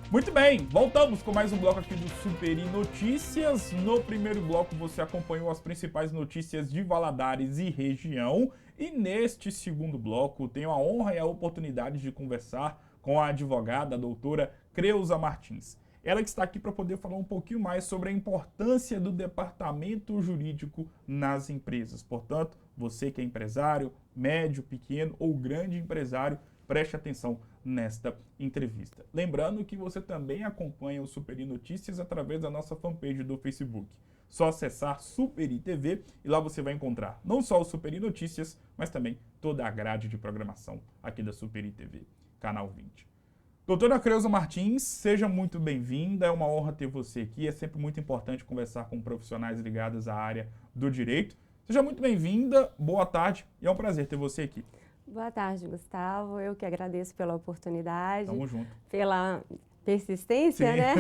Muito bem, voltamos com mais um bloco aqui do Superi Notícias. No primeiro bloco você acompanhou as principais notícias de Valadares e região. E neste segundo bloco tenho a honra e a oportunidade de conversar com a advogada, a doutora Creuza Martins. Ela que está aqui para poder falar um pouquinho mais sobre a importância do departamento jurídico nas empresas. Portanto, você que é empresário, médio, pequeno ou grande empresário, preste atenção nesta entrevista. Lembrando que você também acompanha o Superi Notícias através da nossa fanpage do Facebook. Só acessar Superi TV e lá você vai encontrar não só o Superi Notícias, mas também toda a grade de programação aqui da Superi TV, canal 20. Doutora Creuza Martins, seja muito bem-vinda, é uma honra ter você aqui, é sempre muito importante conversar com profissionais ligados à área do direito. Seja muito bem-vinda, boa tarde e é um prazer ter você aqui. Boa tarde, Gustavo. Eu que agradeço pela oportunidade. Tamo junto. Pela persistência, Sim. né?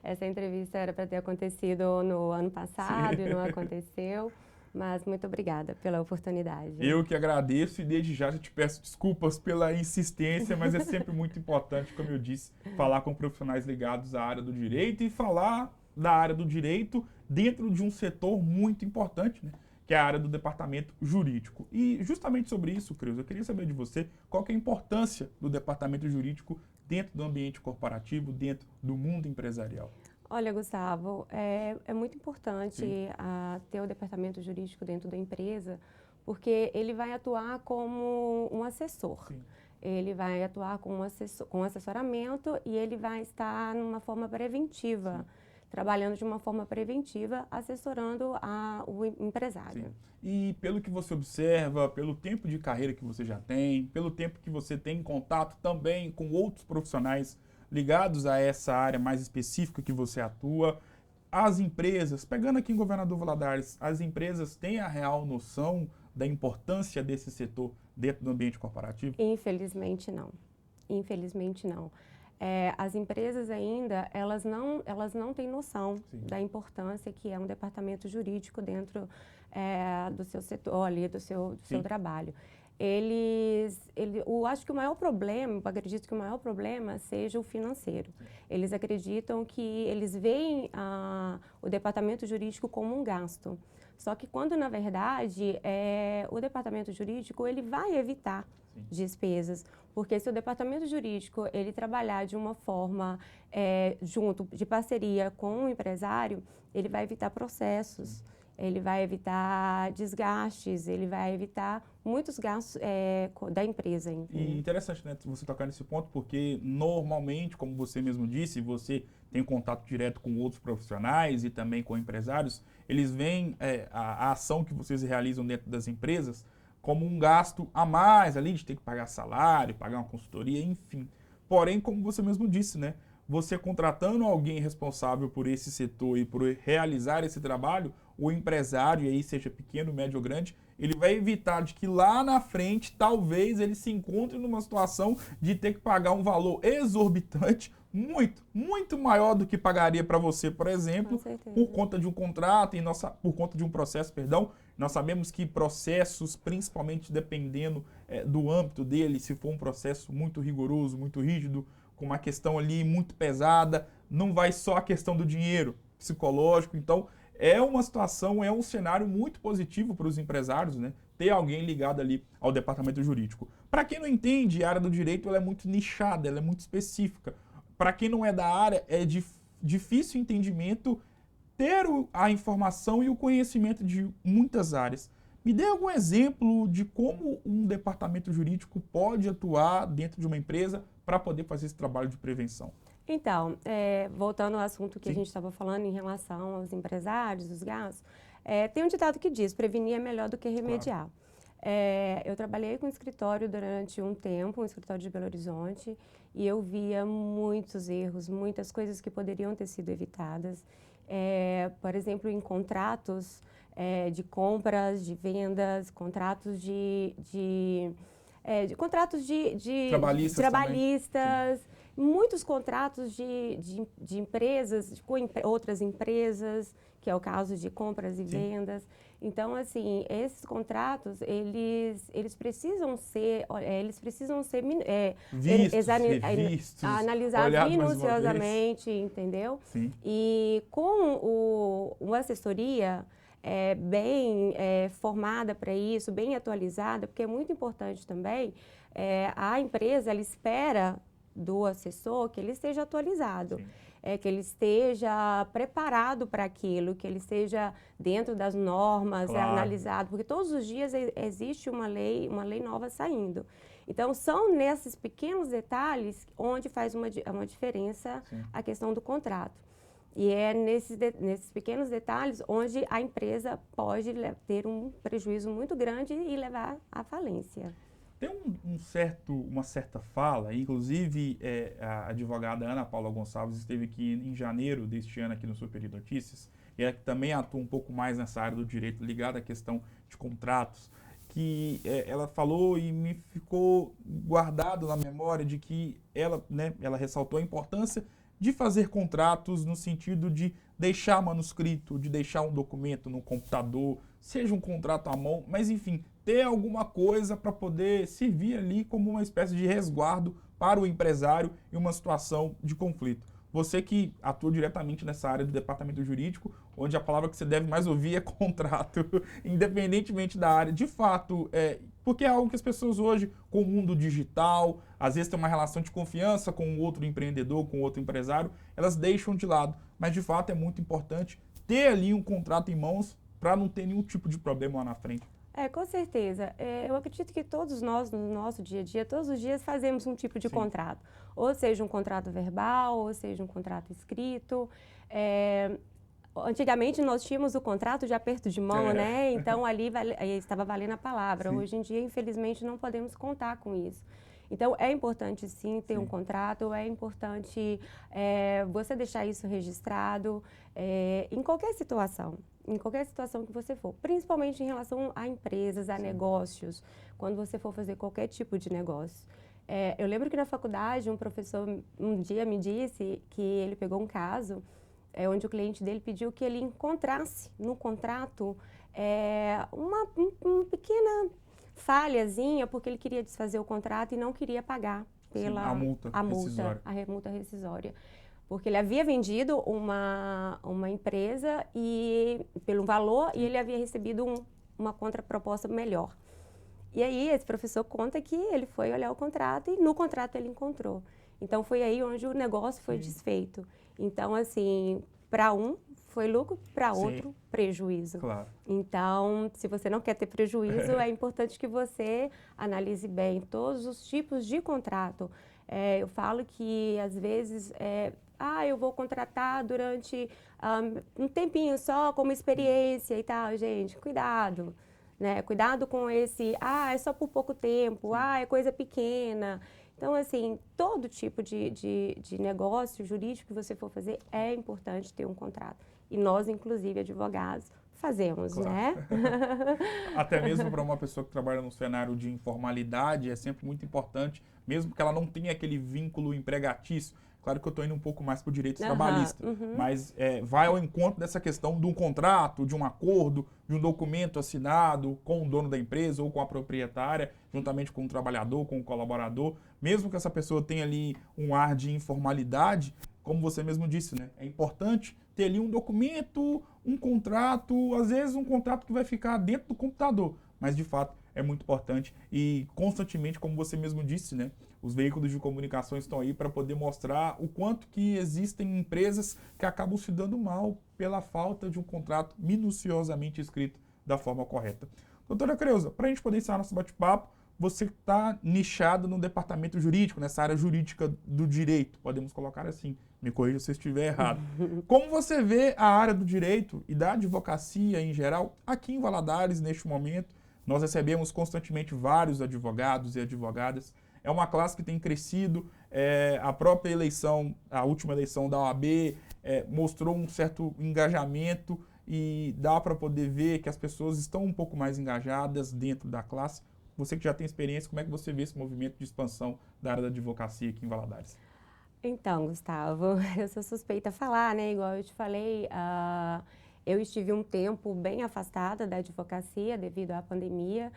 Essa entrevista era para ter acontecido no ano passado e não aconteceu. Mas muito obrigada pela oportunidade. Eu que agradeço e desde já te peço desculpas pela insistência, mas é sempre muito importante, como eu disse, falar com profissionais ligados à área do direito e falar da área do direito dentro de um setor muito importante, né? Que é a área do departamento jurídico. E justamente sobre isso, Creuza, eu queria saber de você qual que é a importância do departamento jurídico dentro do ambiente corporativo, dentro do mundo empresarial. Olha, Gustavo, é muito importante ter o departamento jurídico dentro da empresa, porque ele vai atuar como um assessor. Sim. Ele vai atuar com assessoramento e ele vai estar numa forma preventiva. Sim. Trabalhando de uma forma preventiva, assessorando o empresário. Sim. E pelo que você observa, pelo tempo de carreira que você já tem, pelo tempo que você tem contato também com outros profissionais ligados a essa área mais específica que você atua, as empresas, pegando aqui em Governador Valadares, as empresas têm a real noção da importância desse setor dentro do ambiente corporativo? Infelizmente não. Infelizmente não. As empresas ainda, elas não têm noção da importância que é um departamento jurídico dentro do seu setor, ali, do seu trabalho. Eu acho que o maior problema, eu acredito que o maior problema seja o financeiro. Eles acreditam que eles veem o departamento jurídico como um gasto. Só que quando, na verdade, o departamento jurídico ele vai evitar despesas, porque se o departamento jurídico ele trabalhar de uma forma junto, de parceria com o empresário, ele vai evitar processos, ele vai evitar desgastes, ele vai evitar muitos gastos da empresa. E interessante, né, você tocar nesse ponto, porque normalmente, como você mesmo disse, você tem contato direto com outros profissionais e também com empresários, eles veem a ação que vocês realizam dentro das empresas como um gasto a mais ali, de ter que pagar salário, pagar uma consultoria, enfim. Porém, como você mesmo disse, né, você contratando alguém responsável por esse setor e por realizar esse trabalho, o empresário, aí seja pequeno, médio ou grande, ele vai evitar de que lá na frente, talvez ele se encontre numa situação de ter que pagar um valor exorbitante, muito maior do que pagaria para você, por exemplo, por conta de um contrato, por conta de um processo, perdão. Nós sabemos que processos, principalmente dependendo do âmbito dele, se for um processo muito rigoroso, muito rígido, com uma questão ali muito pesada, não vai só a questão do dinheiro psicológico. Então, é uma situação, é um cenário muito positivo para os empresários, né? Ter alguém ligado ali ao departamento jurídico. Para quem não entende, a área do direito ela é muito nichada, ela é muito específica. Para quem não é da área, é difícil entendimento ter a informação e o conhecimento de muitas áreas. Me dê algum exemplo de como um departamento jurídico pode atuar dentro de uma empresa para poder fazer esse trabalho de prevenção. Então, voltando ao assunto que a gente estava falando em relação aos empresários, os gastos, tem um ditado que diz, prevenir é melhor do que remediar. Claro. Eu trabalhei com escritório durante um tempo, um escritório de Belo Horizonte, e eu via muitos erros, muitas coisas que poderiam ter sido evitadas. Por exemplo, em contratos de compras, de vendas, contratos trabalhistas, muitos contratos de empresas, com outras empresas, que é o caso de compras e vendas. Então, assim, esses contratos, eles precisam ser, Vistos, revistos, analisados olhados mais uma vez. minuciosamente, entendeu? Sim. E com uma assessoria bem formada para isso, bem atualizada, porque é muito importante também, a empresa, ela espera do assessor que ele esteja atualizado. Sim. Que ele esteja preparado para aquilo, que ele esteja dentro das normas, Claro. analisado, porque todos os dias existe uma lei nova saindo. Então, são nesses pequenos detalhes onde faz uma diferença Sim. a questão do contrato. E é nesses pequenos detalhes onde a empresa pode ter um prejuízo muito grande e levar à falência. Tem uma certa fala, inclusive a advogada Ana Paula Gonçalves esteve aqui em janeiro deste ano aqui no Super Notícias, e ela que também atua um pouco mais nessa área do direito ligada à questão de contratos, que ela falou e me ficou guardado na memória de que ela ressaltou a importância de fazer contratos no sentido de deixar manuscrito, de deixar um documento no computador, seja um contrato à mão, mas enfim, ter alguma coisa para poder servir ali como uma espécie de resguardo para o empresário em uma situação de conflito. Você que atua diretamente nessa área do departamento jurídico, onde a palavra que você deve mais ouvir é contrato, independentemente da área, de fato, porque é algo que as pessoas hoje, com o mundo digital, às vezes tem uma relação de confiança com outro empreendedor, com outro empresário, elas deixam de lado. Mas, de fato, é muito importante ter ali um contrato em mãos para não ter nenhum tipo de problema lá na frente. Com certeza. Eu acredito que todos nós, no nosso dia a dia, todos os dias fazemos um tipo de Sim. contrato. Ou seja, um contrato verbal, ou seja, um contrato escrito. Antigamente nós tínhamos o contrato de aperto de mão, né? Então ali estava valendo a palavra. Sim. Hoje em dia, infelizmente, não podemos contar com isso. Então é importante sim ter um contrato, é importante você deixar isso registrado em qualquer situação. Em qualquer situação que você for, principalmente em relação a empresas, a negócios, quando você for fazer qualquer tipo de negócio. Eu lembro que na faculdade um professor um dia me disse que ele pegou um caso onde o cliente dele pediu que ele encontrasse no contrato uma pequena falhazinha, porque ele queria desfazer o contrato e não queria pagar a multa rescisória. Porque ele havia vendido uma empresa pelo valor e ele havia recebido uma contraproposta melhor. E aí esse professor conta que ele foi olhar o contrato e no contrato ele encontrou. Então foi aí onde o negócio foi desfeito. Então, assim, para um foi lucro, para outro prejuízo. Claro. Então, se você não quer ter prejuízo, é importante que você analise bem todos os tipos de contrato. Eu falo que às vezes eu vou contratar durante um tempinho só, como experiência e tal. Gente, cuidado, né? Cuidado com esse, é só por pouco tempo, é coisa pequena. Então, assim, todo tipo de negócio jurídico que você for fazer, é importante ter um contrato. E nós, inclusive, advogados, fazemos, né? Até mesmo para uma pessoa que trabalha no cenário de informalidade, é sempre muito importante, mesmo que ela não tenha aquele vínculo empregatício. Claro que eu estou indo um pouco mais para o direito trabalhista, mas vai ao encontro dessa questão de um contrato, de um acordo, de um documento assinado com o dono da empresa ou com a proprietária, juntamente com o trabalhador, com o colaborador. Mesmo que essa pessoa tenha ali um ar de informalidade, como você mesmo disse, né? É importante ter ali um documento, um contrato, às vezes um contrato que vai ficar dentro do computador, mas de fato é muito importante e constantemente, como você mesmo disse, né? Os veículos de comunicação estão aí para poder mostrar o quanto que existem empresas que acabam se dando mal pela falta de um contrato minuciosamente escrito da forma correta. Doutora Creuza, para a gente poder encerrar nosso bate-papo, você está nichado no departamento jurídico, nessa área jurídica do direito, podemos colocar assim, me corrija se eu estiver errado. Como você vê a área do direito e da advocacia em geral aqui em Valadares neste momento? Nós recebemos constantemente vários advogados e advogadas. É uma classe que tem crescido. A própria eleição, a última eleição da OAB, mostrou um certo engajamento e dá para poder ver que as pessoas estão um pouco mais engajadas dentro da classe. Você que já tem experiência, como é que você vê esse movimento de expansão da área da advocacia aqui em Valadares? Então, Gustavo, eu sou suspeita a falar, né? Igual eu te falei, Eu estive um tempo bem afastada da advocacia devido à pandemia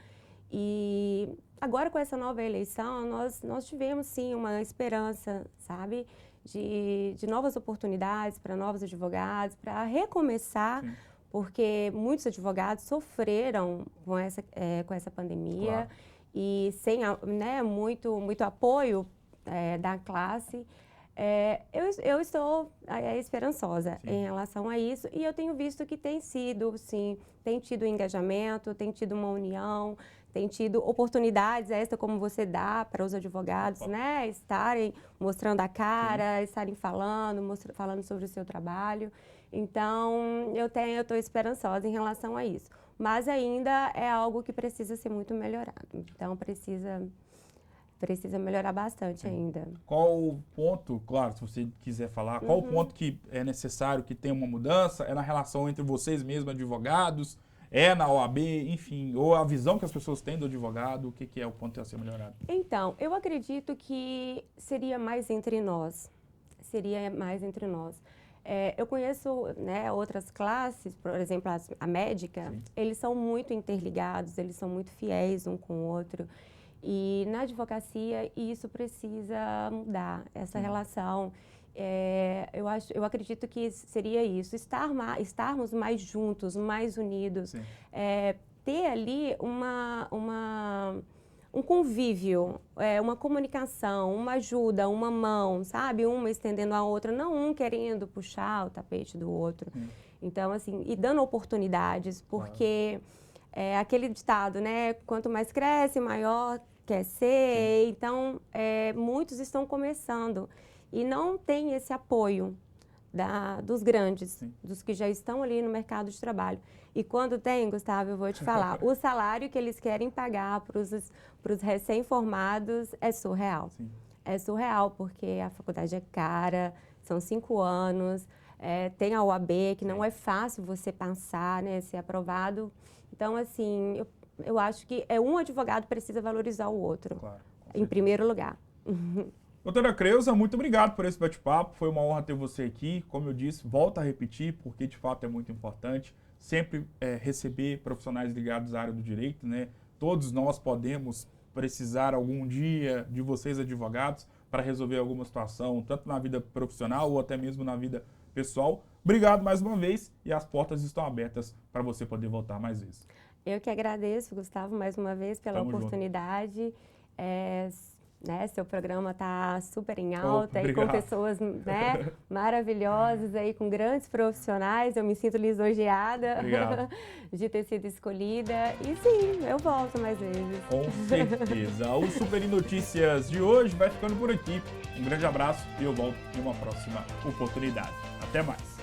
e agora com essa nova eleição nós tivemos sim uma esperança, sabe, de novas oportunidades para novos advogados, para recomeçar, sim. Porque muitos advogados sofreram com essa pandemia, claro. E sem né, muito apoio da classe. Eu estou esperançosa, sim. Em relação a isso e eu tenho visto que tem sido, sim, tem tido engajamento, tem tido uma união, tem tido oportunidades extra como você dá para os advogados, né, estarem mostrando a cara, sim. Estarem falando sobre o seu trabalho. Então, eu estou esperançosa em relação a isso. Mas ainda é algo que precisa ser muito melhorado. Então, precisa melhorar bastante ainda. Qual o ponto, claro, se você quiser falar, qual o ponto que é necessário que tenha uma mudança? É na relação entre vocês mesmos, advogados? É na OAB, enfim, ou a visão que as pessoas têm do advogado? O que é o ponto a ser melhorado? Então, eu acredito que seria mais entre nós. Eu conheço, né, outras classes, por exemplo, a médica, sim. Eles são muito interligados, eles são muito fiéis um com o outro. E na advocacia isso precisa mudar, essa relação. Eu acredito que seria isso, estarmos mais juntos, mais unidos, ter ali um convívio, uma comunicação, uma ajuda, uma mão, sabe? Uma estendendo a outra, não um querendo puxar o tapete do outro. Então, assim, e dando oportunidades, porque aquele ditado, né? Quanto mais cresce, maior quer ser. Sim. Então, muitos estão começando e não tem esse apoio dos grandes, sim. Dos que já estão ali no mercado de trabalho. E quando tem, Gustavo, eu vou te falar, o salário que eles querem pagar para os recém-formados é surreal. Sim. É surreal, porque a faculdade é cara, são 5 anos, tem a OAB, que não é fácil você passar, né, ser aprovado. Então, assim, eu acho que um advogado precisa valorizar o outro, claro, em primeiro lugar. Doutora Creuza, muito obrigado por esse bate-papo, foi uma honra ter você aqui. Como eu disse, volto a repetir, porque de fato é muito importante sempre receber profissionais ligados à área do direito, né? Todos nós podemos precisar algum dia de vocês, advogados, para resolver alguma situação, tanto na vida profissional ou até mesmo na vida pessoal. Obrigado mais uma vez e as portas estão abertas para você poder voltar mais vezes. Eu que agradeço, Gustavo, mais uma vez pela oportunidade. Né, seu programa está super em alta e com pessoas, né, maravilhosas, aí, com grandes profissionais. Eu me sinto lisonjeada de ter sido escolhida. E sim, eu volto mais vezes. Com certeza. O Super em Notícias de hoje vai ficando por aqui. Um grande abraço e eu volto em uma próxima oportunidade. Até mais.